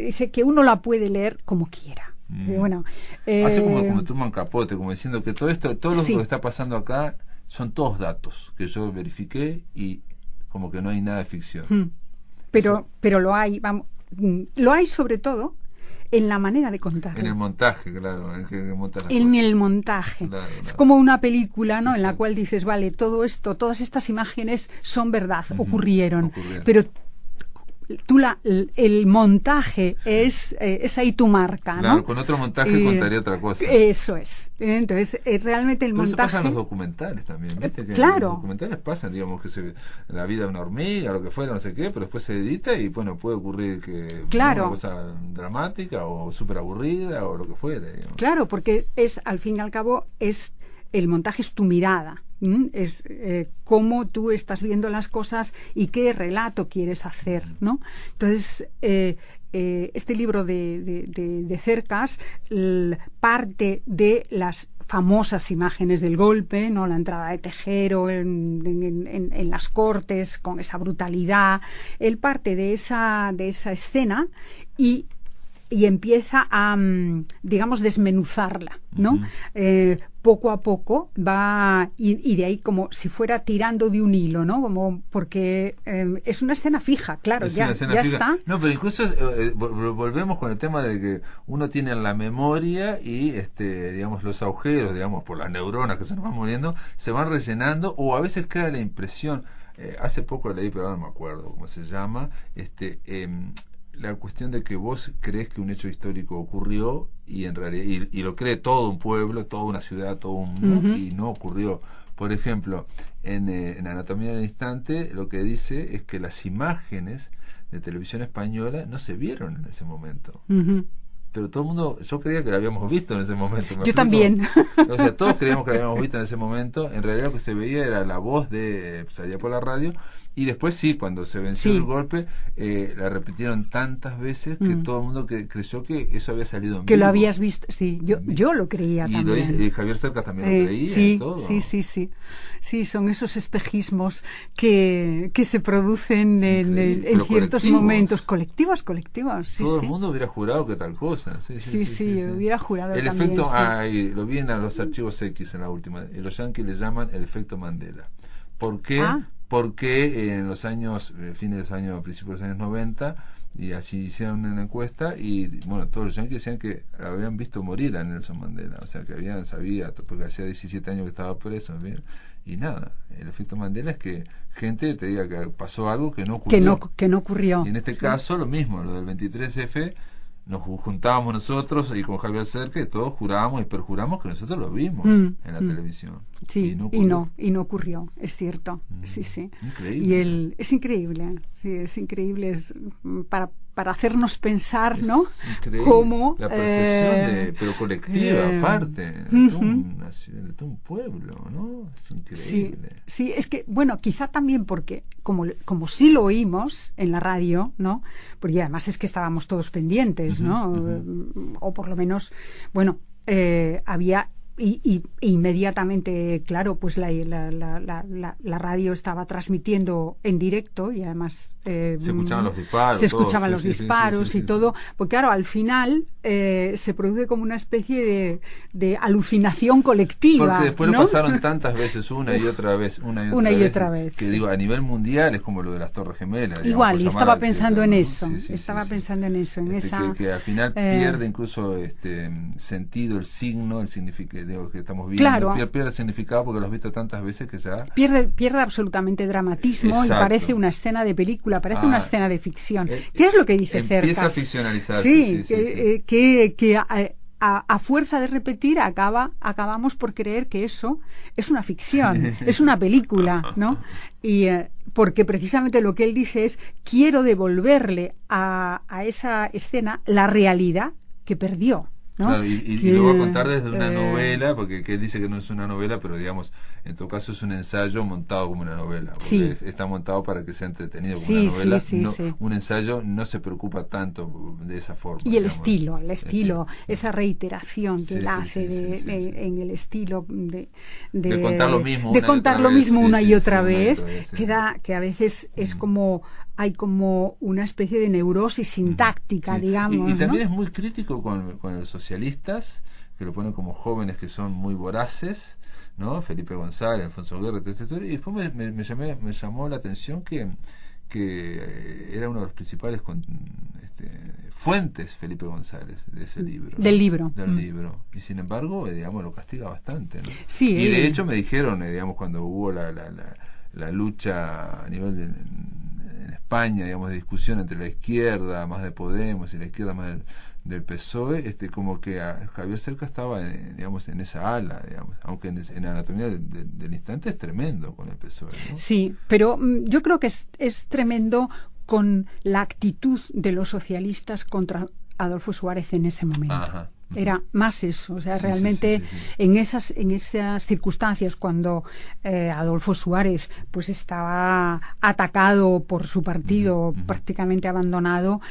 dice que uno la puede leer como quiera. Hace como Truman Capote, como diciendo que todo lo que está pasando acá son todos datos que yo verifiqué y como que no hay nada de ficción. Pero lo hay, lo hay sobre todo en la manera de contarlo. En el montaje, claro. En el montaje. Claro. Es como una película, ¿no? En la cual dices, vale, todo esto, todas estas imágenes son verdad, ocurrieron. Pero el montaje es ahí tu marca, claro, ¿no? Con otro montaje contaría otra cosa. Eso es. Entonces, realmente el Pero montaje... eso pasa en los documentales también, ¿viste? Que claro. En los documentales pasan, digamos, la vida de una hormiga, lo que fuera, no sé qué, pero después se edita y, bueno, puede ocurrir que claro. una cosa dramática o súper aburrida o lo que fuera, digamos. Claro, porque al fin y al cabo, el montaje es tu mirada. Es cómo tú estás viendo las cosas y qué relato quieres hacer, ¿no? Entonces, este libro de Cercas parte de las famosas imágenes del golpe, ¿no? La entrada de Tejero en las Cortes con esa brutalidad. Él parte de esa escena y empieza a, digamos, desmenuzarla, ¿no? Poco a poco va, y de ahí como si fuera tirando de un hilo, ¿no? Como porque es una escena fija, claro, ya está. No, pero incluso volvemos con el tema de que uno tiene en la memoria y, digamos, los agujeros, digamos, por las neuronas que se nos van muriendo, se van rellenando, o a veces queda la impresión, hace poco leí, pero ahora no me acuerdo cómo se llama, la cuestión de que vos crees que un hecho histórico ocurrió y en realidad y lo cree todo un pueblo, toda una ciudad, todo un mundo, y no ocurrió. Por ejemplo, en Anatomía del Instante lo que dice es que las imágenes de televisión española no se vieron en ese momento. Pero todo el mundo, yo creía que lo habíamos visto en ese momento. Yo también. O sea, todos creíamos que lo habíamos visto en ese momento. En realidad lo que se veía era la voz salía por la radio. Y después sí, cuando se venció el golpe, la repitieron tantas veces que todo el mundo creyó que eso había salido en que vivo. Lo habías visto, sí, yo lo creía y también. Y Javier Cercas también lo creía sí, y todo. Sí, son esos espejismos que se producen en ciertos momentos. Colectivos, sí. Todo el mundo hubiera jurado que tal cosa. Sí, hubiera jurado el también. Efecto, lo vi en los archivos X en la última. Los yanquis le llaman el efecto Mandela. ¿Por qué? Porque en los años, fines de los años, principios de los años 90, y así hicieron una encuesta, y bueno, todos los yanquis decían que habían visto morir a Nelson Mandela, o sea, que sabía, porque hacía 17 años que estaba preso, ¿bien? Y nada, el efecto Mandela es que gente te diga que pasó algo que no ocurrió. Que no ocurrió. Y en este caso, lo mismo, lo del 23F, nos juntábamos nosotros y con Javier Cercas, todos jurábamos y perjuramos que nosotros lo vimos en la televisión. Sí, y no ocurrió, es cierto. Sí. Increíble. Es increíble, sí, es increíble. Para hacernos pensar, ¿no? Cómo la percepción pero colectiva, aparte, de todo un pueblo, ¿no? Es increíble. Sí, es que, bueno, quizá también porque, como sí lo oímos en la radio, ¿no? Porque además es que estábamos todos pendientes, ¿no? O por lo menos, bueno, había... Y inmediatamente, claro, pues la radio estaba transmitiendo en directo y además se escuchaban los disparos. Se escuchaban los disparos y todo, porque claro, al final se produce como una especie de alucinación colectiva. Porque después ¿no? lo pasaron tantas veces, una y otra vez. Que digo, a nivel mundial es como lo de las Torres Gemelas. Digamos, igual, y estaba pensando en eso. Pensando en eso, que al final pierde incluso sentido, el signo, el significado de lo que estamos viendo, claro. pierde significado porque lo has visto tantas veces que ya pierde absolutamente dramatismo. Exacto. Y parece una escena de película, parece una escena de ficción. ¿Qué es lo que dice Cercas? Empieza a ficcionalizarse. Sí, que a fuerza de repetir acabamos por creer que eso es una ficción, es una película, ¿no? Y porque precisamente lo que él dice es: quiero devolverle a esa escena la realidad que perdió, ¿no? Claro, y lo voy a contar desde una novela, porque él dice que no es una novela, pero digamos, en todo caso es un ensayo montado como una novela, porque está montado para que sea entretenido como una novela. Un ensayo no se preocupa tanto de esa forma. Y el estilo, esa reiteración que él hace en el estilo de contar lo mismo una y otra vez, que a veces es como... hay como una especie de neurosis sintáctica, digamos. Y también es muy crítico con los socialistas, que lo ponen como jóvenes que son muy voraces, ¿no? Felipe González, Alfonso Guerra, etc. Y después me llamó la atención que era uno de los principales fuentes, FelipeGonzález, de ese libro. Del libro. Y sin embargo, digamos, lo castiga bastante, ¿no? Sí, y de hecho me dijeron, digamos, cuando hubo la lucha a nivel de España, digamos, de discusión entre la izquierda más de Podemos y la izquierda más del PSOE, como que Javier Cercas estaba digamos, en esa ala, digamos, aunque en la anatomía del instante es tremendo con el PSOE, ¿no? Sí, pero yo creo que es tremendo con la actitud de los socialistas contra Adolfo Suárez en ese momento. Ajá. Era más eso, o sea, Sí, realmente sí. en esas circunstancias, cuando Adolfo Suárez pues estaba atacado por su partido, prácticamente abandonado,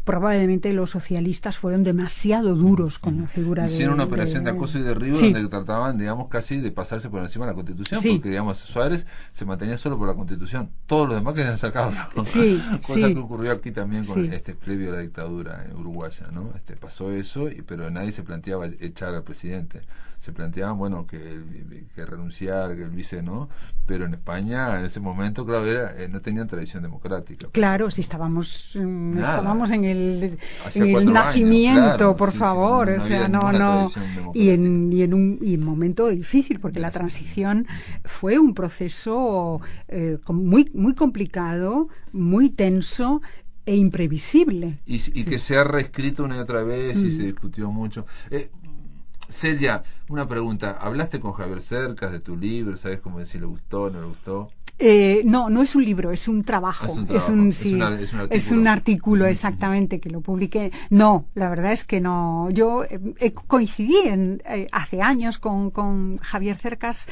probablemente los socialistas fueron demasiado duros con la figura de... Hicieron una operación de acoso y derribo, sí, donde trataban, digamos, casi de pasarse por encima de la Constitución, sí, porque, digamos, Suárez se mantenía solo por la Constitución. Todos los demás querían sacarlo. Sí, Cosa sí, que ocurrió aquí también con sí, previo a la dictadura uruguaya, ¿no? Pasó eso, pero nadie se planteaba echar al presidente. Se planteaban, bueno, que renunciar, que el vice no, pero en España en ese momento, claro, no tenían tradición democrática. claro, si estábamos en el Hacía nacimiento, años, claro, por favor, no o sea, había no, y en un momento difícil, porque la Sí. transición fue un proceso muy, muy complicado, muy tenso e imprevisible. Y que se ha reescrito una y otra vez y se discutió mucho. Celia, una pregunta. ¿Hablaste con Javier Cercas de tu libro? ¿Sabes cómo si le gustó, no le gustó? No es un libro, es un trabajo. Es un artículo, exactamente, que lo publiqué. No, la verdad es que no. Yo coincidí hace años con Javier Cercas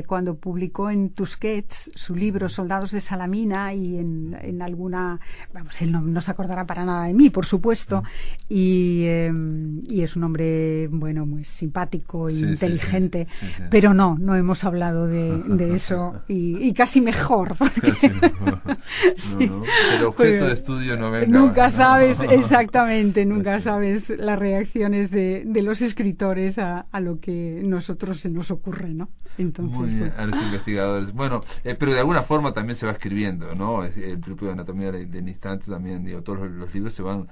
cuando publicó en Tusquets su libro Soldados de Salamina, y en alguna... Vamos, él no se acordará para nada de mí, por supuesto, y es un hombre, bueno, muy simpático e inteligente, sí. pero no hemos hablado de eso, y casi mejor, porque Casi mejor. No. El objeto de estudio no venga. nunca sabes, exactamente, nunca sabes las reacciones de los escritores a lo que nosotros se nos ocurre, ¿no? Entonces, muy bien, a los investigadores. Bueno, pero de alguna forma también se va escribiendo, ¿no? El propio Anatomía del Instante también, digo, todos los libros se van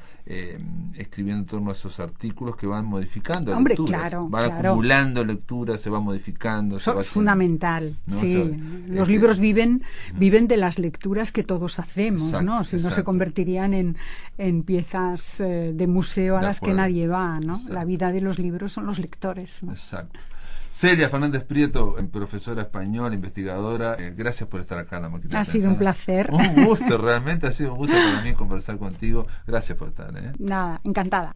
escribiendo en torno a esos artículos que van modificando hombre, lecturas. claro, Van acumulando lecturas, se van modificando. Eso es fundamental, ¿no? sí. Los libros viven de las lecturas que todos hacemos, exacto, ¿no? Si no, se convertirían en piezas de museo a las que nadie va, ¿no? Exacto. La vida de los libros son los lectores, ¿no? Exacto. Celia Fernández Prieto, profesora española, investigadora, gracias por estar acá en La Máquina de Pensar. Ha sido un placer. Un gusto, realmente ha sido un gusto para mí conversar contigo. Gracias por estar. Nada, encantada.